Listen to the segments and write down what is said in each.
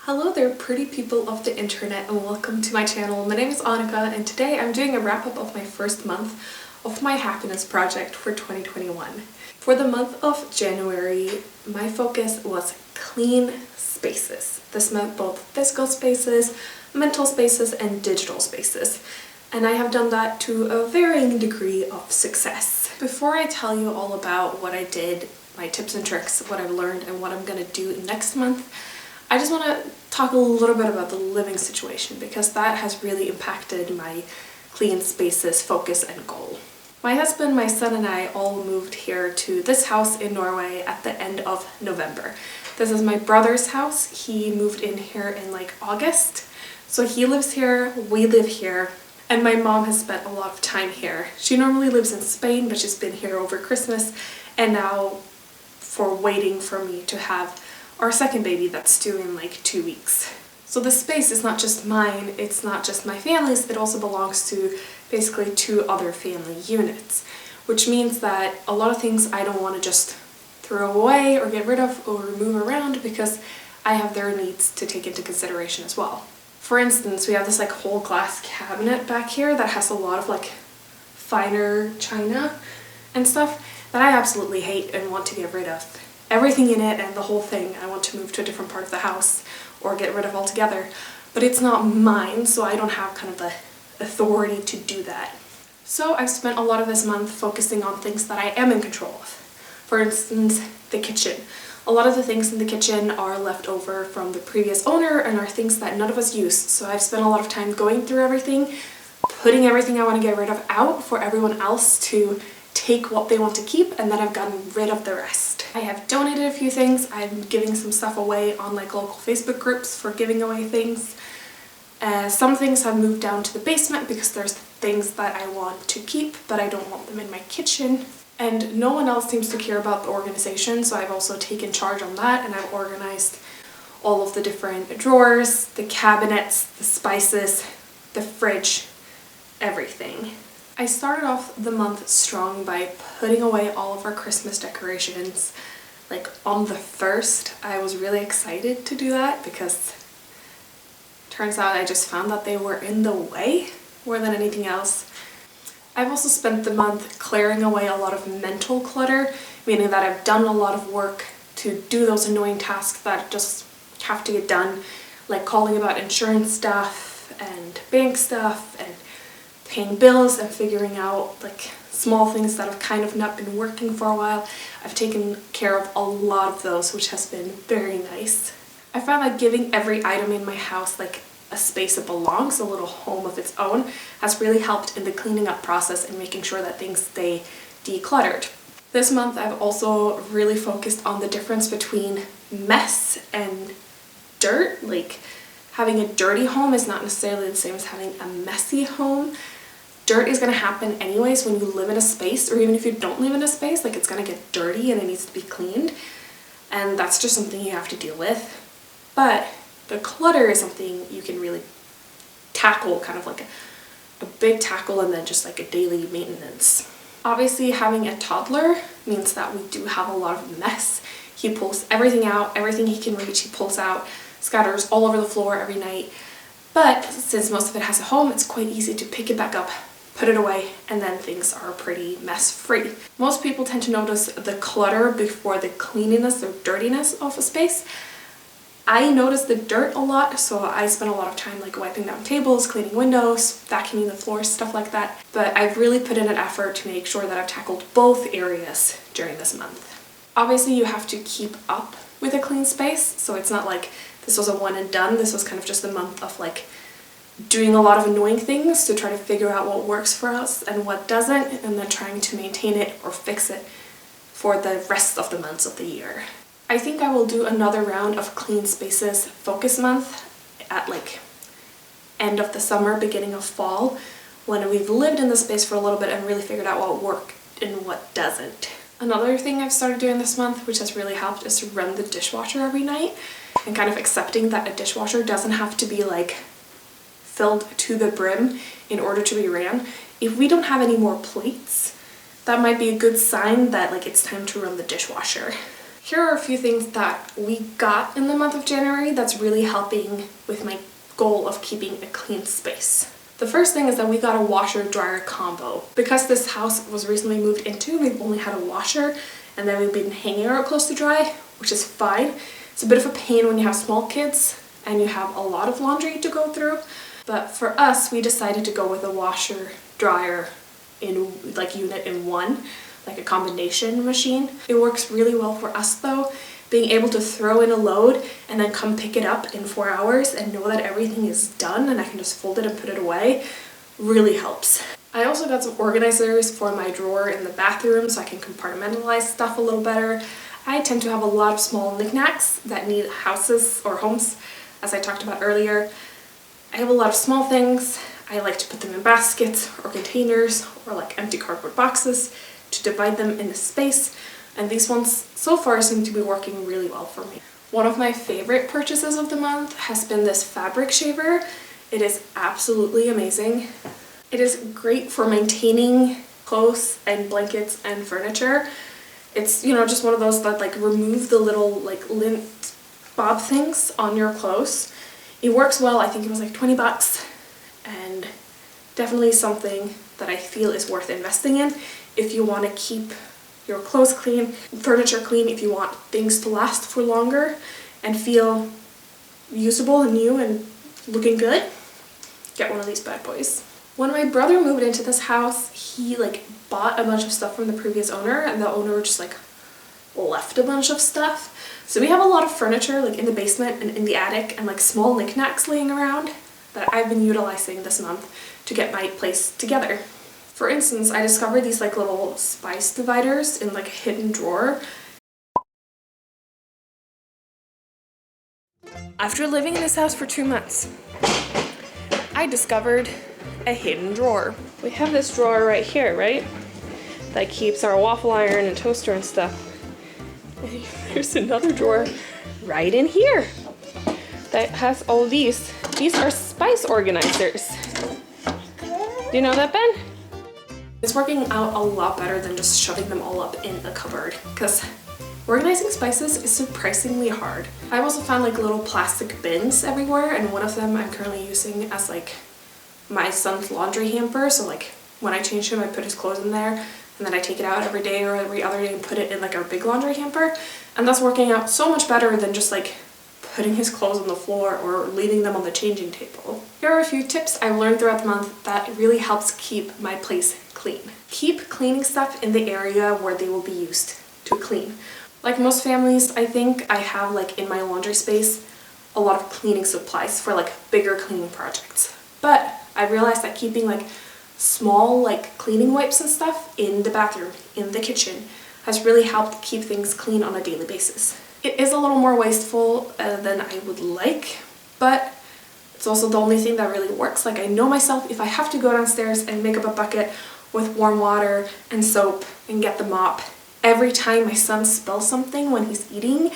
Hello there pretty people of the internet and welcome to my channel. My name is Annika and today I'm doing a wrap up of my first month of my happiness project for 2021. For the month of January, my focus was clean spaces. This meant both physical spaces, mental spaces and digital spaces. And I have done that to a varying degree of success. Before I tell you all about what I did, my tips and tricks, what I've learned and what I'm going to do next month, I just want to talk a little bit about the living situation because that has really impacted my clean spaces focus and goal. My husband, my son and I all moved here to this house in Norway at the end of November. This is my brother's house. He moved in here in August. So he lives here, we live here, and my mom has spent a lot of time here. She normally lives in Spain, but she's been here over Christmas and now for waiting for me to have our second baby that's due in 2 weeks. So this space is not just mine, it's not just my family's, it also belongs to basically 2 other family units, which means that a lot of things I don't want to just throw away or get rid of or move around because I have their needs to take into consideration as well. For instance, we have this whole glass cabinet back here that has a lot of finer china and stuff that I absolutely hate and want to get rid of. Everything in it and the whole thing I want to move to a different part of the house or get rid of altogether, but it's not mine, so I don't have kind of the authority to do that. So I've spent a lot of this month focusing on things that I am in control of. For instance, the kitchen. A lot of the things in the kitchen are left over from the previous owner and are things that none of us use, so I've spent a lot of time going through everything, putting everything I want to get rid of out for everyone else to take what they want to keep, and then I've gotten rid of the rest. I have donated a few things. I'm giving some stuff away on local Facebook groups for giving away things. Some things have moved down to the basement because there's things that I want to keep but I don't want them in my kitchen. And no one else seems to care about the organization, so I've also taken charge on that and I've organized all of the different drawers, the cabinets, the spices, the fridge, everything. I started off the month strong by putting away all of our Christmas decorations. On the 1st, I was really excited to do that because turns out I just found that they were in the way more than anything else. I've also spent the month clearing away a lot of mental clutter, meaning that I've done a lot of work to do those annoying tasks that just have to get done, like calling about insurance stuff and bank stuff and paying bills and figuring out small things that have kind of not been working for a while. I've taken care of a lot of those, which has been very nice. I found that giving every item in my house a space it belongs, a little home of its own, has really helped in the cleaning up process and making sure that things stay decluttered. This month I've also really focused on the difference between mess and dirt. Having a dirty home is not necessarily the same as having a messy home. Dirt is going to happen anyways when you live in a space, or even if you don't live in a space, it's going to get dirty and it needs to be cleaned, and that's just something you have to deal with. But the clutter is something you can really tackle, kind of a big tackle and then just a daily maintenance. Obviously having a toddler means that we do have a lot of mess. He pulls everything out, everything he can reach he pulls out, scatters all over the floor every night. But since most of it has a home, it's quite easy to pick it back up, put it away, and then things are pretty mess-free. Most people tend to notice the clutter before the cleanliness or dirtiness of a space. I notice the dirt a lot, so I spend a lot of time wiping down tables, cleaning windows, vacuuming the floors, stuff like that. But I've really put in an effort to make sure that I've tackled both areas during this month. Obviously you have to keep up with a clean space, so it's not this was a one and done. This was kind of just a month of doing a lot of annoying things to try to figure out what works for us and what doesn't, and then trying to maintain it or fix it for the rest of the months of the year. I think I will do another round of clean spaces focus month at end of the summer, beginning of fall, when we've lived in the space for a little bit and really figured out what worked and what doesn't. Another thing I've started doing this month, which has really helped, is to run the dishwasher every night and kind of accepting that a dishwasher doesn't have to be filled to the brim in order to be ran. If we don't have any more plates, that might be a good sign that it's time to run the dishwasher. Here are a few things that we got in the month of January that's really helping with my goal of keeping a clean space. The first thing is that we got a washer-dryer combo. Because this house was recently moved into, we've only had a washer and then we've been hanging our clothes to dry, which is fine. It's a bit of a pain when you have small kids and you have a lot of laundry to go through. But for us, we decided to go with a washer-dryer unit in one, like a combination machine. It works really well for us though. Being able to throw in a load and then come pick it up in 4 hours and know that everything is done and I can just fold it and put it away really helps. I also got some organizers for my drawer in the bathroom so I can compartmentalize stuff a little better. I tend to have a lot of small knickknacks that need houses or homes, as I talked about earlier. I have a lot of small things. I like to put them in baskets or containers or like empty cardboard boxes to divide them in a space, and these ones so far seem to be working really well for me. One of my favorite purchases of the month has been this fabric shaver. It is absolutely amazing. It is great for maintaining clothes and blankets and furniture. It's, just one of those that like remove the little like lint bob things on your clothes. It works well. I think it was like 20 bucks, and definitely something that I feel is worth investing in if you want to keep your clothes clean, furniture clean, if you want things to last for longer and feel usable and new and looking good. Get one of these bad boys. When my brother moved into this house, he bought a bunch of stuff from the previous owner, and the owner just left a bunch of stuff. So we have a lot of furniture in the basement and in the attic and small knickknacks laying around that I've been utilizing this month to get my place together. For instance, I discovered these little spice dividers in a hidden drawer. After living in this house for 2 months, I discovered a hidden drawer. We have this drawer right here, right? That keeps our waffle iron and toaster and stuff. And there's another drawer right in here that has all these. These are spice organizers. Do you know that, Ben? It's working out a lot better than just shoving them all up in a cupboard, because organizing spices is surprisingly hard. I also found little plastic bins everywhere, and one of them I'm currently using as my son's laundry hamper. So when I change him, I put his clothes in there, and then I take it out every day or every other day and put it in our big laundry hamper. And that's working out so much better than just putting his clothes on the floor or leaving them on the changing table. Here are a few tips I've learned throughout the month that really helps keep my place clean. Keep cleaning stuff in the area where they will be used to clean. Like most families, I think I have in my laundry space a lot of cleaning supplies for bigger cleaning projects. But I realized that keeping small cleaning wipes and stuff in the bathroom, in the kitchen, has really helped keep things clean on a daily basis. It is a little more wasteful than I would like, but it's also the only thing that really works. I know myself, if I have to go downstairs and make up a bucket with warm water and soap and get the mop every time my son spills something when he's eating,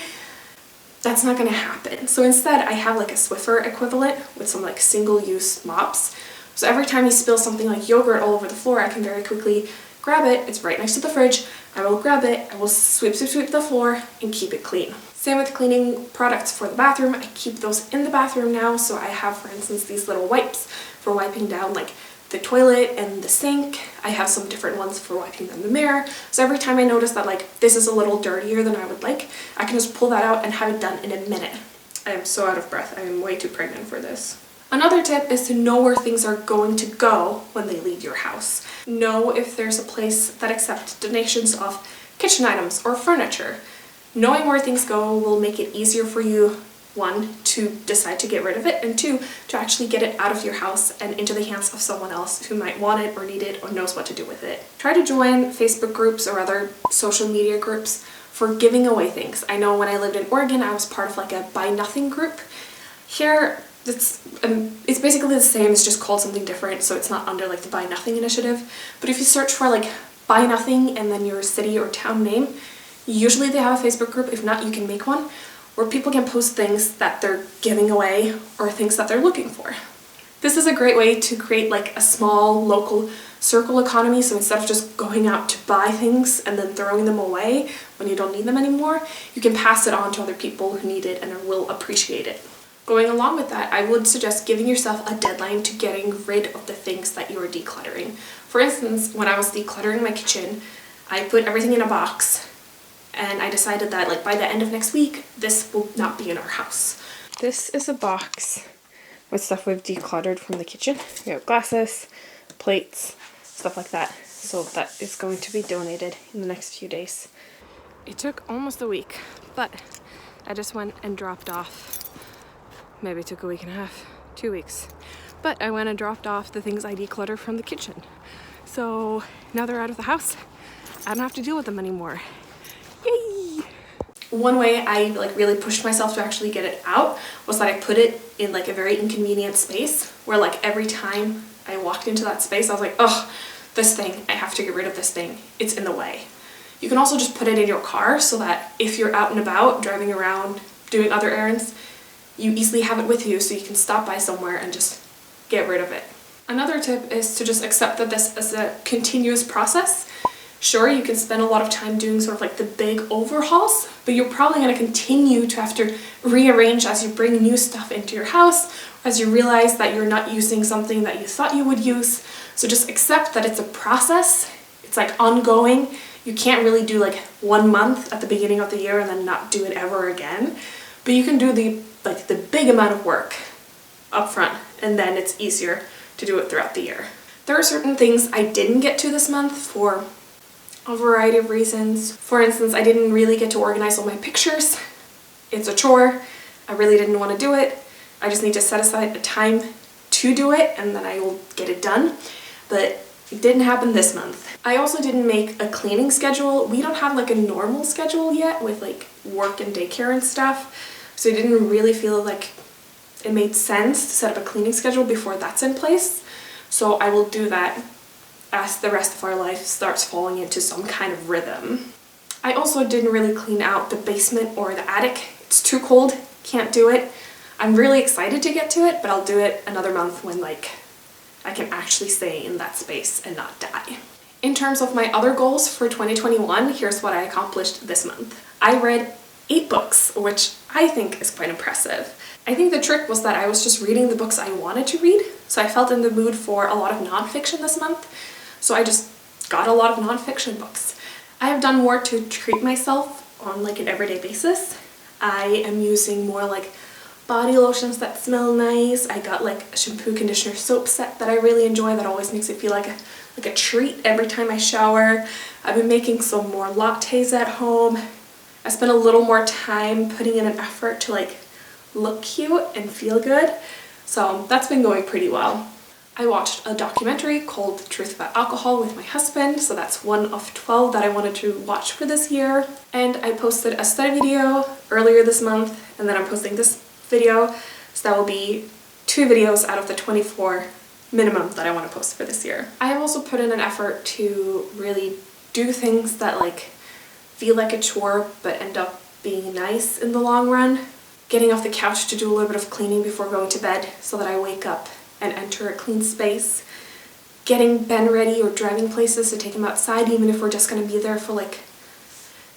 that's not gonna happen. So instead, I have a Swiffer equivalent with some single-use mops. So every time he spills something like yogurt all over the floor, I can very quickly grab it. It's right next to the fridge. I will grab it, I will sweep the floor and keep it clean. Same with cleaning products for the bathroom. I keep those in the bathroom now. So I have, for instance, these little wipes for wiping down the toilet and the sink. I have some different ones for wiping down the mirror. So every time I notice that this is a little dirtier than I would like, I can just pull that out and have it done in a minute. I am so out of breath. I am way too pregnant for this. Another tip is to know where things are going to go when they leave your house. Know if there's a place that accepts donations of kitchen items or furniture. Knowing where things go will make it easier for you, 1, to decide to get rid of it, and 2, to actually get it out of your house and into the hands of someone else who might want it or need it or knows what to do with it. Try to join Facebook groups or other social media groups for giving away things. I know when I lived in Oregon, I was part of a buy nothing group. Here, it's basically the same, it's just called something different, so it's not under the Buy Nothing initiative. But if you search for Buy Nothing and then your city or town name, usually they have a Facebook group. If not, you can make one where people can post things that they're giving away or things that they're looking for. This is a great way to create like a small local circle economy. So instead of just going out to buy things and then throwing them away when you don't need them anymore, you can pass it on to other people who need it and will appreciate it. Going along with that, I would suggest giving yourself a deadline to getting rid of the things that you are decluttering. For instance, when I was decluttering my kitchen, I put everything in a box and I decided that like by the end of next week, this will not be in our house. This is a box with stuff we've decluttered from the kitchen. We have glasses, plates, stuff like that. So that is going to be donated in the next few days. It took almost a week, but I just went and dropped off. Maybe it took a week and a half, 2 weeks. But I went and dropped off the things I decluttered from the kitchen. So now they're out of the house. I don't have to deal with them anymore. Yay! One way I like really pushed myself to actually get it out was that I put it in like a very inconvenient space where like every time I walked into that space I was like, oh, this thing, I have to get rid of this thing. It's in the way. You can also just put it in your car so that if you're out and about, driving around, doing other errands, you easily have it with you so you can stop by somewhere and just get rid of it. Another tip is to just accept that this is a continuous process. Sure, you can spend a lot of time doing sort of like the big overhauls, but you're probably going to continue to have to rearrange as you bring new stuff into your house, as you realize that you're not using something that you thought you would use. So just accept that it's a process. It's like ongoing. You can't really do like 1 month at the beginning of the year and then not do it ever again. But you can do the big amount of work up front, and then it's easier to do it throughout the year. There are certain things I didn't get to this month for a variety of reasons. For instance, I didn't really get to organize all my pictures. It's a chore. I really didn't want to do it. I just need to set aside a time to do it and then I will get it done. But it didn't happen this month. I also didn't make a cleaning schedule. We don't have like a normal schedule yet with like work and daycare and stuff. So I didn't really feel like it made sense to set up a cleaning schedule before that's in place. So I will do that as the rest of our life starts falling into some kind of rhythm. I also didn't really clean out the basement or the attic. It's too cold, can't do it. I'm really excited to get to it, but I'll do it another month when like I can actually stay in that space and not die. In terms of my other goals for 2021, here's what I accomplished this month. I read 8 books, which I think is quite impressive. I think the trick was that I was just reading the books I wanted to read, so I felt in the mood for a lot of nonfiction this month. So I just got a lot of nonfiction books. I have done more to treat myself on like an everyday basis. I am using more like body lotions that smell nice. I got like a shampoo, conditioner, soap set that I really enjoy that always makes it feel like a treat every time I shower. I've been making some more lattes at home. I spent a little more time putting in an effort to like look cute and feel good. So that's been going pretty well. I watched a documentary called Truth About Alcohol with my husband, so that's one of 12 that I wanted to watch for this year. And I posted a study video earlier this month, and then I'm posting this video, so that will be 2 videos out of the 24 minimum that I want to post for this year. I have also put in an effort to really do things that like feel like a chore but end up being nice in the long run. Getting off the couch to do a little bit of cleaning before going to bed so that I wake up and enter a clean space. Getting Ben ready or driving places to take him outside, even if we're just going to be there for like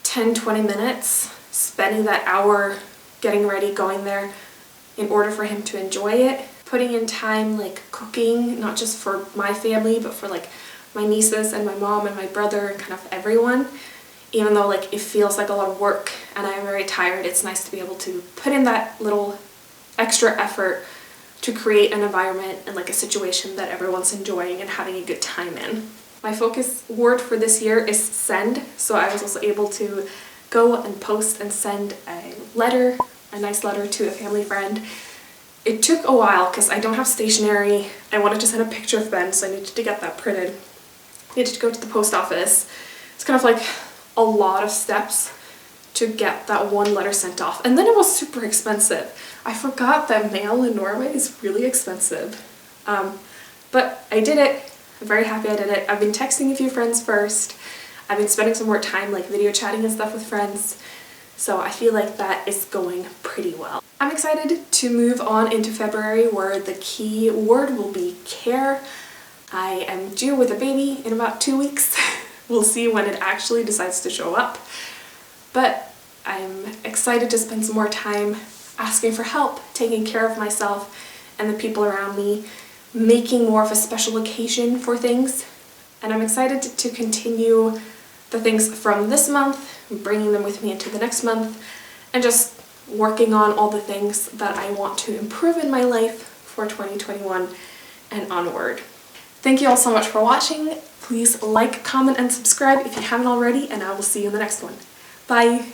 10-20 minutes. Spending that hour getting ready, going there in order for him to enjoy it. Putting in time like cooking, not just for my family, but for like my nieces and my mom and my brother and kind of everyone. Even though like it feels like a lot of work and I am very tired, it's nice to be able to put in that little extra effort to create an environment and like a situation that everyone's enjoying and having a good time in. My focus word for this year is send, so I was also able to go and post and send a letter, a nice letter to a family friend. It took a while because I don't have stationery. I wanted to send a picture of Ben, so I needed to get that printed. I needed to go to the post office. It's kind of like a lot of steps to get that one letter sent off, and then it was super expensive. I forgot that mail in Norway is really expensive, but I did it. I'm very happy I did it. I've been texting a few friends first. I've been spending some more time like video chatting and stuff with friends. So I feel like that is going pretty well. I'm excited to move on into February, where the key word will be care. I am due with a baby in about 2 weeks. We'll see when it actually decides to show up. But I'm excited to spend some more time asking for help, taking care of myself and the people around me, making more of a special occasion for things. And I'm excited to continue the things from this month, bringing them with me into the next month, and just working on all the things that I want to improve in my life for 2021 and onward. Thank you all so much for watching. Please like, comment, and subscribe if you haven't already, and I will see you in the next one. Bye!